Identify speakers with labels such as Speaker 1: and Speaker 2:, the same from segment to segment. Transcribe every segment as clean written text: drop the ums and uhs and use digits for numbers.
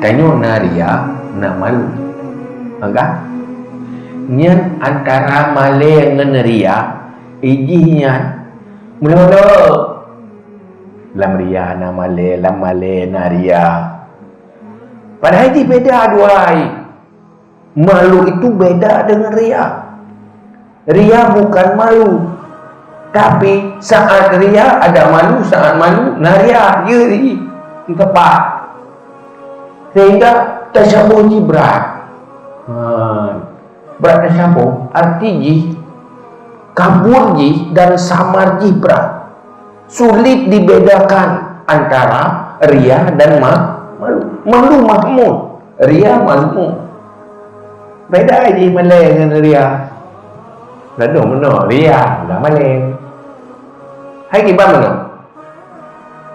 Speaker 1: tanyo na ria na malu. Enggak? Nyan antara male ngan ria ijinya mula-mula lam ria na male na ria. Padahal ini beda dua ai. Malu itu beda dengan ria. Ria bukan malu. Tapi saat ria ada malu, saat malu na ria. Ya ni. Tepat. Sehingga tasyabuh ji berat. Berat tasyabuh arti ji kabur ji dan samar ji berat. Sulit dibedakan antara ria dan malu. Malu mahmud, ria mazmum. Beda je malai dengan ria. Lalu mana ria lah malai. Hai kiban mana?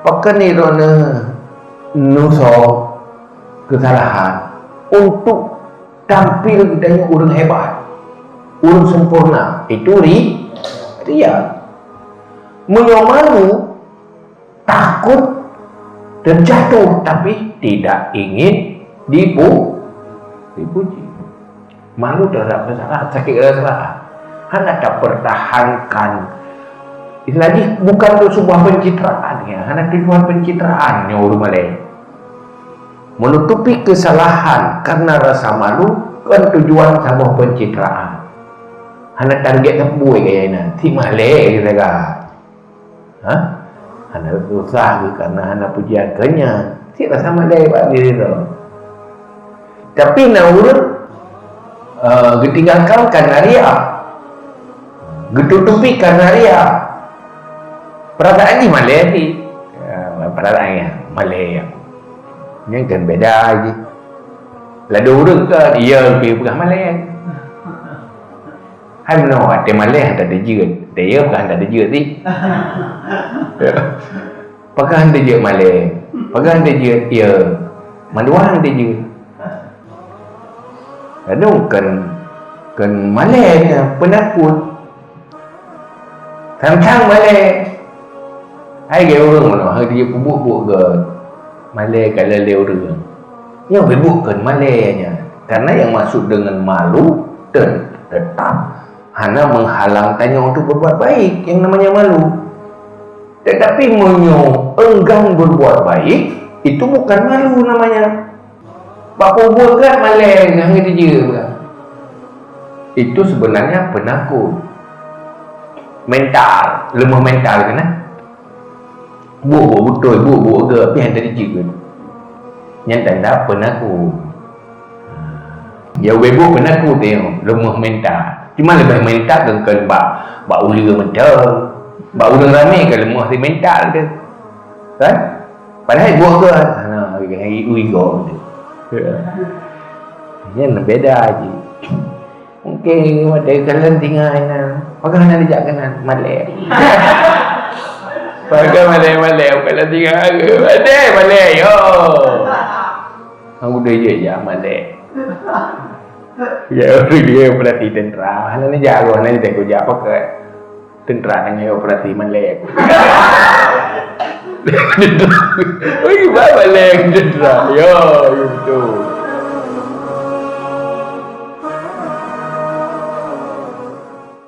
Speaker 1: Pakai ni rona nuso kesalahan untuk tampil dari orang hebat, orang sempurna. Itu ria. Malu takut terjatuh tapi tidak ingin dipuji. Malu terhadap kesalahan, sakit kesalahan. Hendak tak pertahankan. Lagi bukan untuk sebuah pencitraan ya. Hendak tujuan pencitraannya orang Malay. Menutupi kesalahan karena rasa malu kan tujuan sebuah pencitraan. Hendak target tembui kayaknya. Si Malay kita kan. Anda susah karena anda pujian kenyang. Si rasa Malay pak diri tu. Tapi nak urut ditinggalkan karena ria. Ditutupi karena ria. Perasaan ni Malay ni. Perasaannya Malay. Yang kan beda aja. Lalu urut kan ia lebih bukan Malay. Hai mana ada Malay ada jeut. Dia bukan ada jeut ni. Pakai dia jeut Malay. Pakai dia jeut ia. Maluang dia jeut. Lalu kan Malay ni penakut. Tang-tang Malay. Hai dia orang mana? Hai dia bubuk-bubuk ke Malay kalau dia orang. Yang bubuk kan Malaynya. Karena yang masuk dengan malu dan tetap hanya menghalang tanya untuk berbuat baik yang namanya malu. Tetapi enggan berbuat baik itu bukan malu namanya. Bapa buat kan Malay yang dia. Itu sebenarnya penakut. Mental, lemah mental kan? Buat betul, buat ke apa yang tadi juga. Yang tanda penakut. Ya webo penakut tengok, lemah mental. Cuma lebih mental dengan bak ulia mental. Bak ulang ramai kan lemah si mental ke. Kan? Padahal buat ke hari uigo. Ini beda aja. Mungkin ada kalian tinggal pakai nak dijak kanan Malay. Pakai Malay kalau tinggal ada Malay yo. Aku dah je Malay. Ya dia operasi tentera. Hana ni jago hana dia kerja pakai tentera dengan operasi Malay. Oi, Malay tentera. Yo, itu.